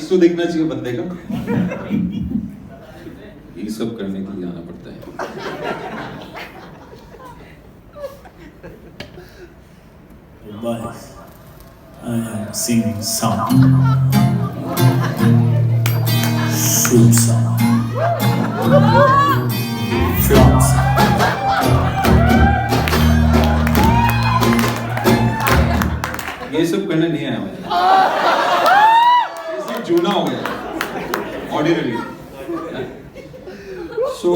तो देखना चाहिए बंदे का। ये सब करने के लिए आना पड़ता है। Boys, I am singing song, shoot song, flop song. ये सब करने नहीं आया मैं। ये सब जूना हो गया, ऑर्डिनरी। सो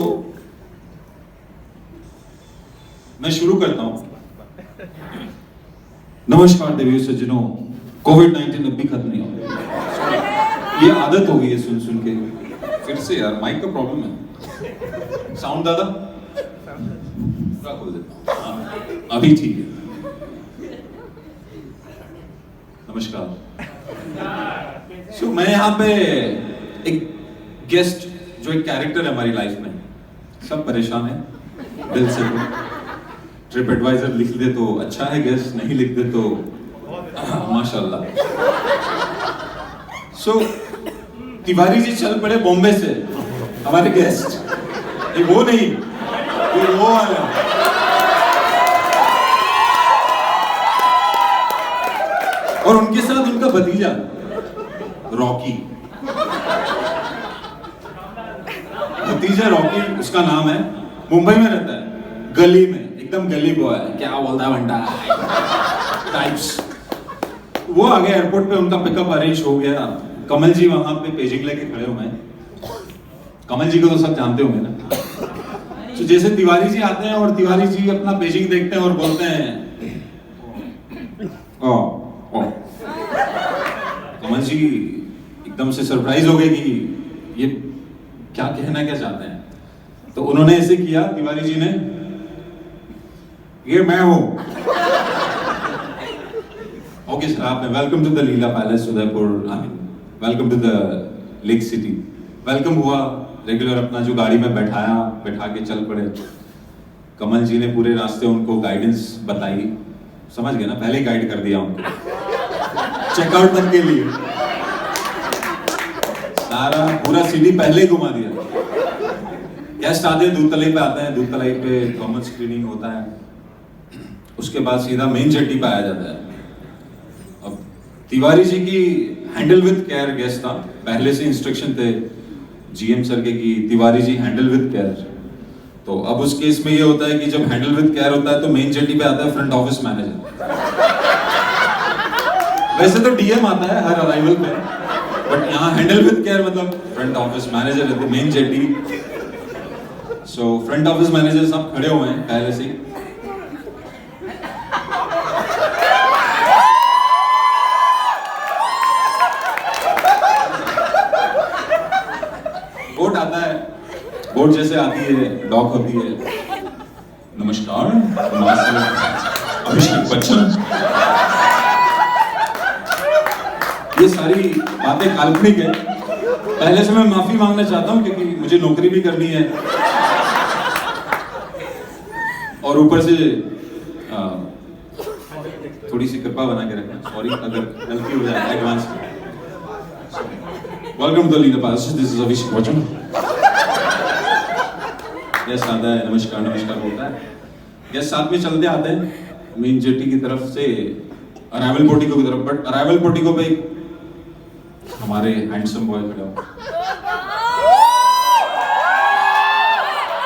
मैं शुरू करता हूं। नमस्कार देवी सज्जनों, कोविड-19 अब भी खत्म नहीं हुआ। ये आदत हो गई है सुन सुन के। फिर से यार माइक का प्रॉब्लम है। साउंड दादा पूरा खोल देता हूं। अभी ठीक है। नमस्कार। मैं यहाँ पे एक गेस्ट जो एक कैरेक्टर है हमारी लाइफ में। सब परेशान है दिल से। ट्रिप एडवाइजर लिख दे तो अच्छा है गेस्ट, नहीं लिख दे तो माशाल्लाह। तिवारी जी चल पड़े बॉम्बे से, हमारे गेस्ट। ये वो नहीं, ये वो वाला। और उनके साथ उनका भतीजा रॉकी। भतीजा रॉकी उसका नाम है। मुंबई में रहता है, गली में, एकदम गली बॉय। क्या बोलता है बंटा टाइप्स। वो आ गया एयरपोर्ट पे, उनका पिकअप अरेंज हो गया। कमल जी वहां पे पेजिंग लेके खड़े हुए हैं। कमल जी को तो सब जानते होंगे ना। तो जैसे तिवारी जी आते हैं और तिवारी जी अपना पेजिंग देखते हैं और बोलते हैं ओ कमल जी एकदम से सरप्राइज हो गए कि ये क्या कहना क्या चाहते हैं। तो उन्होंने ऐसे किया, तिवारी जी ने, ये मैं हूं। ओके सर, आपने welcome to the Leela palace Udaipur, welcome to the lake city. Welcome हुआ, रेगुलर अपना जो गाड़ी में बैठा के चल पड़े। कमल जी ने पूरे रास्ते उनको गाइडेंस बताई। समझ गए ना, पहले ही गाइड कर दिया उनको चेकआउट तक के लिए। सारा पूरा सिटी पहले ही घुमा दिया। गेस्ट आते हैं, दूध तलाई पे आते हैं, दूध तलाई पे थर्मल स्क्रीनिंग होता है। उसके बाद सीधा मेन जेटी पे आया जाता है। अब तिवारी जी की हैंडल विद केयर गेस्ट था, पहले से इंस्ट्रक्शन थे जीएम सर के कि Tiwari ji handle with care. तो अब उस केस में ये होता है कि जब हैंडल विद केयर होता है तो मेन जेटी पे आता है फ्रंट ऑफिस मैनेजर। वैसे तो डीएम आता है हर अराइवल पे, बट यहाँ हैंडल विद केयर मतलब फ्रंट ऑफिस मैनेजर है, main jetty. So front office manager सब खड़े हुए हैं पहले से। बोट आता है, बोट जैसे आती है, डॉक होती है। नमस्कार, अभिषेक बच्चन। ये सारी बातें काल्पनिक है। पहले से मैं माफी मांगना चाहता हूँ क्योंकि मुझे नौकरी भी करनी है और ऊपर से थोड़ी सी कृपा बना के रखना। सॉरी अगर गलती हो जाए एडवांस में। Welcome to Leela palace, this is Abhishek Bachchan. Guest आता है, नमस्कार नमस्कार बोलता है। गेस्ट साथ में चलते आते हैं मेन जेटी की तरफ से अराइवल पोर्टिको की तरफ। बट अराइवल पोर्टिको पे हमारे हैंडसम बॉय खड़े हो।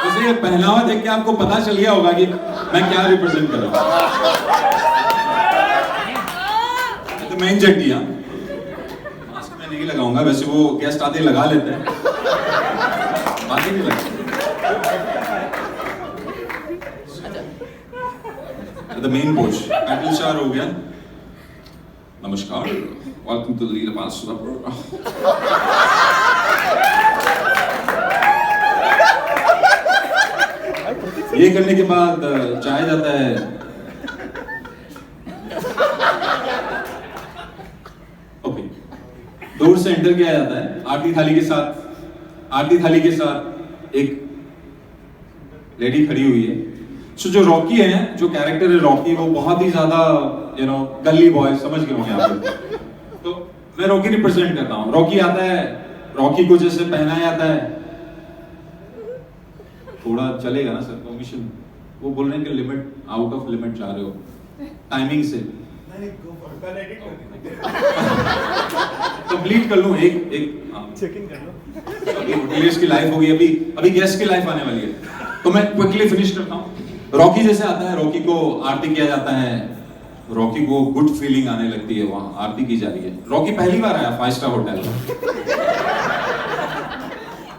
जैसे ये पहनावा देख के आपको पता चल गया होगा कि मैं क्या रिप्रेजेंट कर रहा हूं। तो मेन जेटी, मास्क मैं नहीं लगाऊंगा, वैसे वो गेस्ट आते लगा लेते हैं, बाकी नहीं लगता। द मेन पोच बैटल चार हो गया। नमस्कार, welcome to Leela palace Udaipur. ये करने के बाद जाया जाता है ओके, दूर से एंटर किया जाता है आरती थाली के साथ। आरती थाली के साथ एक लेडी खड़ी हुई है। सो जो रॉकी है, जो कैरेक्टर है रॉकी, वो बहुत ही ज्यादा गली बॉय, समझ गए होंगे आप। तो मैं रॉकी रिप्रेजेंट करता हूँ। रॉकी आता है, रॉकी को जैसे पहनाया जाता है, थोड़ा चलेगा ना सर परमिशन? वो बोल रहे हैं कि लिमिट, आउट ऑफ लिमिट जा रहे हो टाइमिंग से। कंप्लीट कर लूं एक चेक इन कर लो। इंग्लिश की लाइफ होगी, अभी गेस्ट की लाइफ आने वाली है, तो मैं क्विकली फिनिश करता हूँ। रॉकी जैसे आता है, रॉकी को आरती किया जाता है, रॉकी को गुड फीलिंग आने लगती है, वहां आरती की जा रही है। रॉकी पहली बार आया 5 स्टार होटल,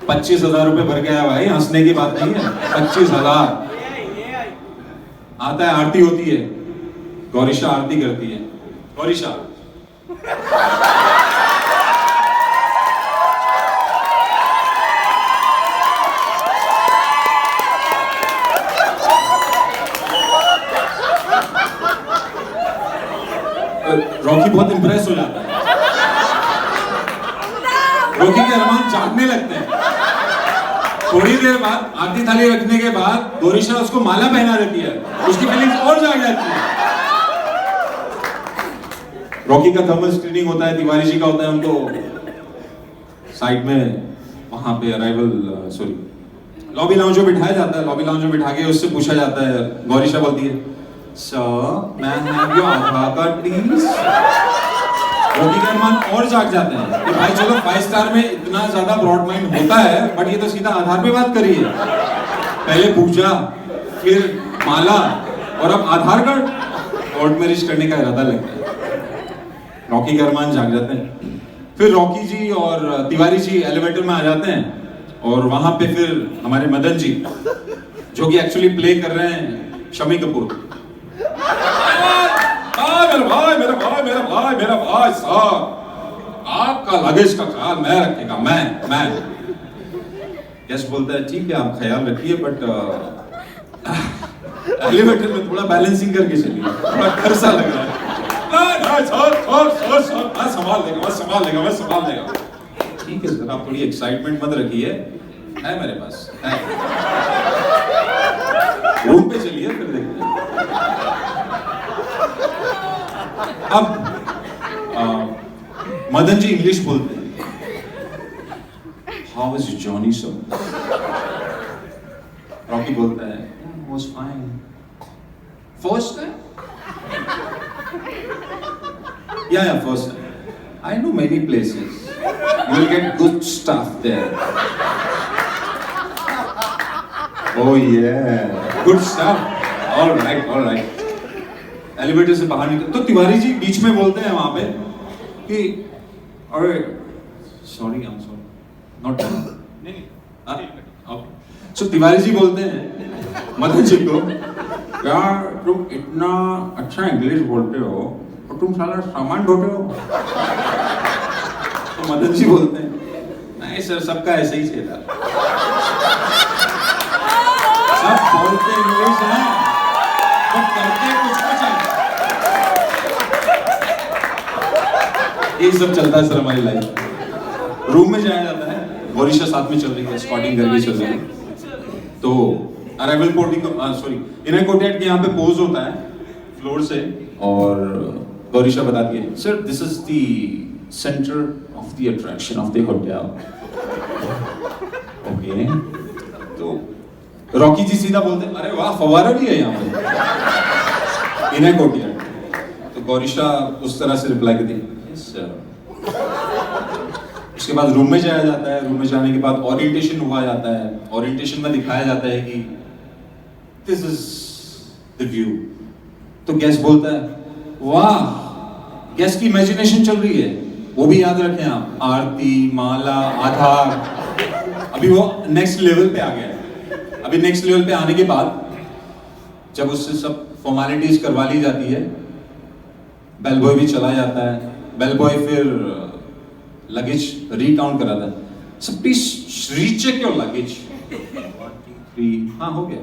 25,000 रुपए भर के आया भाई, हंसने की बात नहीं है। 25,000 आता है, आरती होती है, गौरीशा आरती करती है। गौरीशा रॉकी बहुत इंप्रेस हो जाता है, रॉकी के अरमान जागने लगते हैं। थोड़ी देर बाद आरती थाली रखने के बाद गौरीशा उसको माला पहना देती है, उसकी फीलिंग्स और जाग जाती है। रॉकी का थर्मल स्क्रीनिंग होता है, तिवारी जी का होता है, उनको साइड में वहां पे अराइवल लॉबी लाउंज में बिठाया जाता है। लॉबी लाउंज में बिठा के उससे पूछा जाता है, गौरीशा बोलती है सर मैं have your Aadhaar card please. Rocky के अरमान और जाग जाते हैं कि भाई चलो 5 स्टार में इतना ज्यादा ब्रॉड माइंड होता है, बट ये तो सीधा आधार पे बात करिए, पहले पूजा फिर माला और अब आधार कार्ड, कोर्ट मैरिज करने का इरादा लगता है। रॉकी के अरमान जाग जाते हैं। फिर रॉकी जी और तिवारी जी एलिवेटर में आ जाते हैं और वहां पे फिर हमारे मदन जी, जो कि एक्चुअली प्ले कर रहे हैं शमी कपूर। मेरा भाई साहब, आपका लगेज का ख्याल मैं रखेगा, मैं गेस्ट बोलता है ठीक है आप ख्याल रखिए, बट एलिवेटर में थोड़ा बैलेंसिंग करके चलिए, थोड़ा खर्चा लग रहा है। मैं संभाल लेगा। ठीक है सर, आप थोड़ी एक्साइटमेंट मत रखिए, है मेरे पास है। रूम पे चलिए फिर देखते हैं। अब मदन जी इंग्लिश बोलते हैं, how is your journey sir? Rocky बोलता है was fine. First time? Yeah, first time. I know many places. You will get good stuff there. Oh yeah, good stuff. All right. Elevator से बाहर निकल तो तिवारी जी बीच में बोलते हैं वहां पे कि अरे sorry, I am sorry, not okay. So Tiwari ji बोलते हैं मदन जी को, यार तुम इतना अच्छा इंग्लिश बोलते हो और तुम साला सामान ढोते हो। तो मदन जी बोलते हैं नहीं सर, सबका ऐसे ही चेहरा, सब बोलते इंग्लिश है तो करते कुछ है। ये सब चलता है सर हमारी लाइफ। रूम में जाया जाता है, गौरीशा साथ में चल रही है, स्कॉटिंग करके चल रही है। तो अराइवल पोर्टिंग इनर कोर्टयार्ड के यहाँ पे पोज होता है फ्लोर से, और गौरीशा बताती है sir this is the centre of the attraction of the hotel. Okay, तो रॉकी जी सीधा बोलते हैं अरे वाह फव्वारा भी है यहाँ पे इनर कोर्टयार्ड। तो गौरीशा उस तरह से रिप्लाई करती है यस सर। उसके बाद रूम में जाया जाता है, रूम में जाने के बाद ओरिएंटेशन हुआ जाता है। ओरिएंटेशन में दिखाया जाता है कि दिस इज द व्यू। तो गेस्ट बोलता है वाह, गेस्ट की इमेजिनेशन चल रही है, वो भी याद रखें आप, आरती, माला, आधार। अभी वो नेक्स्ट लेवल पे आ गया है। अभी नेक्स्ट लेवल पे आने के बाद जब उससे सब फॉर्मेलिटीज करवा ली जाती है, बेल बॉय भी चला जाता है। बेल बॉय फिर लगेज रीकाउंट कराता है, sir please recheck your luggage. 1 2 3, हाँ हो गया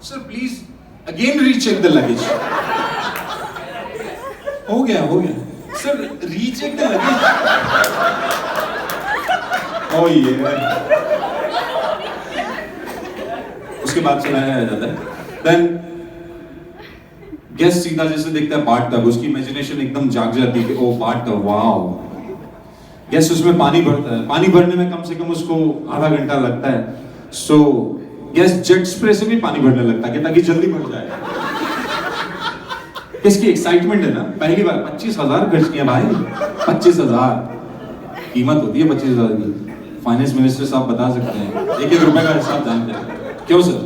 sir, please again recheck the luggage. हो गया सर, रीचेक द लगेज। ओह ये उसके बाद चलाया जाता है। देन गेस्ट सीधा जैसे देखता है बाथ टब, उसकी इमेजिनेशन एकदम जाग जाती है कि ओ बाथ टब, वाओ गैस उसमें पानी भरता है, पानी भरने में कम से कम उसको आधा घंटा लगता है। सो गैस जेट स्प्रे से भी पानी भरने लगता है ताकि जल्दी भर जाए। इसकी एक्साइटमेंट है ना, पहली बार 25,000 खर्च किया भाई, 25,000 कीमत होती है 25,000 की। फाइनेंस मिनिस्टर साहब बता सकते हैं, एक एक रुपए का हिसाब जानते हैं क्यों सर?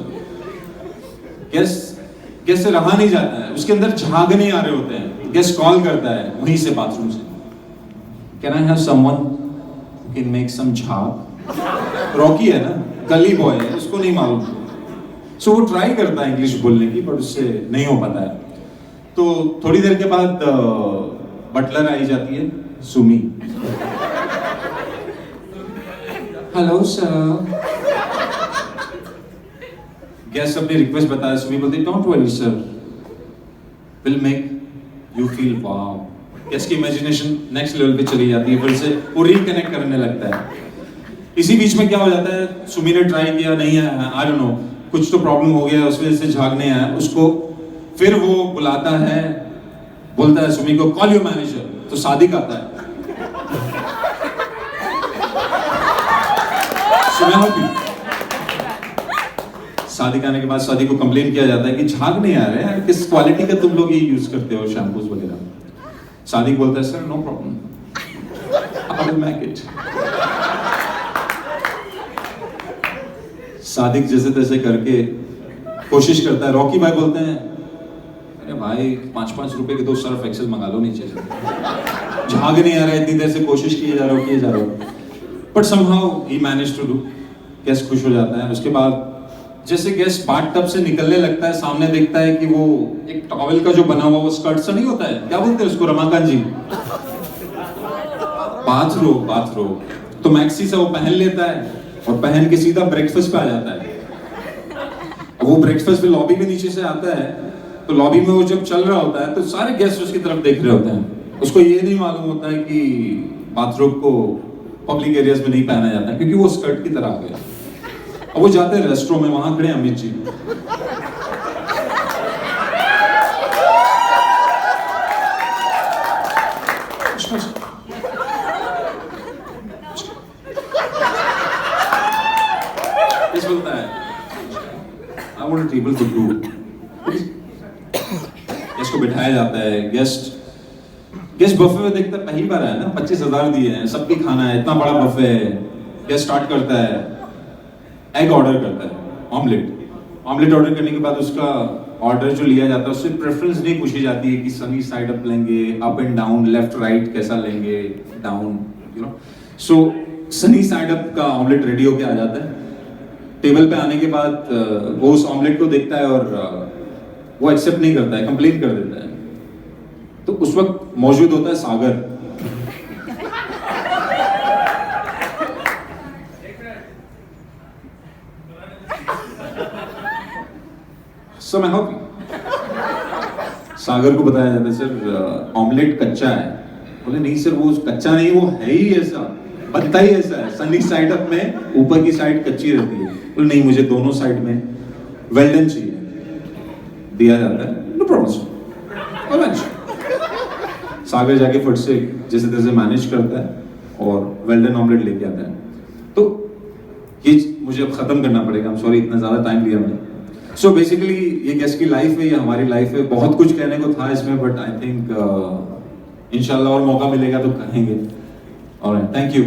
गैस से रहा नहीं जाता है, उसके अंदर झागने आ रहे होते हैं। गैस कॉल करता है वहीं से, बाथरूम से, can I have someone who can make some झाग? रॉकी है ना, गली बॉय है, उसको नहीं मालूम। सो वो ट्राई करता है इंग्लिश बोलने की, बट उससे नहीं हो पाता है। तो थोड़ी देर के बाद बटलर आई जाती है, सुमी। Hello sir. गैस अपनी रिक्वेस्ट बताया, सुमी बोलती don't worry sir, will make you feel wow. Gus की इमेजिनेशन नेक्स्ट लेवल पे चली जाती है, फिर से वो रिकनेक्ट करने लगता है। इसी बीच में क्या हो जाता है, सुमी ने ट्राई किया, नहीं है, आई डोंट नो, कुछ तो प्रॉब्लम हो गया, उस वजह से झागने आया उसको। फिर वो बुलाता है, बोलता है सुमी को कॉल योर मैनेजर। तो सादिक आता है। सादिक आने के बाद सादिक को कंप्लेन किया जाता है कि झाग नहीं आ रहे हैं, किस क्वालिटी का तुम लोग ये यूज करते हो शैम्पूज वगैरह। सादिक बोलता है sir no problem, I will make it. Sadiq जैसे तैसे करके कोशिश करता है। रॉकी भाई बोलते हैं अरे भाई 5-5 रुपए के 2 सर्फ एक्सेल मंगा लो नीचे से, झाग नहीं आ रहा है, इतनी देर से कोशिश किए जा रहा हो। बट समहाउ ही मैनेज टू डू। गैस खुश हो जाता है। उसके बाद जैसे गैस बाथटब से निकलने लगता है, सामने देखता है कि वो एक टॉवेल का जो बना हुआ वो स्कर्ट सा नहीं होता है, क्या बोलते हैं उसको रमाकांत जी, बाथरोब। तो मैक्सी से वो पहन लेता है और पहन के सीधा ब्रेकफास्ट पे आ जाता है। वो ब्रेकफास्ट पे लॉबी के नीचे से आता है, तो लॉबी में वो जब चल रहा होता है तो सारे गेस्ट उसकी तरफ देख रहे होते हैं। उसको ये नहीं मालूम होता है कि बाथरूम को पब्लिक एरियाज में नहीं पहना जाता है, क्योंकि वो स्कर्ट की तरह आ गया। अब वो जाते हैं रेस्टोरेंट में, वहां खड़े अमित जी। इस बोलता है I want a table for 2। इसको बिठाया जाता है। गेस्ट बफे में देखता है, पहली बार आया ना, 25,000 दिए हैं, सब भी खाना है, इतना बड़ा बफे है। गेस्ट स्टार्ट करता है, एग ऑर्डर करता है, ऑमलेट ऑर्डर करने के बाद उसका ऑर्डर जो लिया जाता है उससे प्रेफरेंस नहीं पूछी जाती है कि सनी साइड अप लेंगे, up and down, left right कैसा लेंगे, down, you know. So sunny side up का ऑमलेट रेडी होके आ जाता है। टेबल पे आने के बाद वो उस ऑमलेट को देखता है और वो एक्सेप्ट नहीं करता है, कंप्लेन कर देता है। तो उस वक्त मौजूद होता है सागर। सो मैं होप सागर को बताया जाता है सर ऑमलेट कच्चा है। बोले नहीं सर, वो कच्चा नहीं, वो है ही ऐसा, बनता ही ऐसा है। सनी साइड अप में ऊपर की साइड कच्ची रहती है। बोले नहीं, मुझे दोनों साइड में वेल्डन चाहिए। दिया जाता है, नो प्रॉब्लम। सागर जाके फट से जैसे तैसे मैनेज करता है और वेल्डन ऑमलेट लेके आता है। तो ये मुझे अब खत्म करना पड़ेगा, आई एम सॉरी, इतना ज्यादा टाइम लिया मैंने। सो बेसिकली ये गेस्ट की लाइफ है, ये हमारी लाइफ है। बहुत कुछ कहने को था इसमें, बट आई थिंक इंशाल्लाह और मौका मिलेगा तो कहेंगे। Alright, thank you.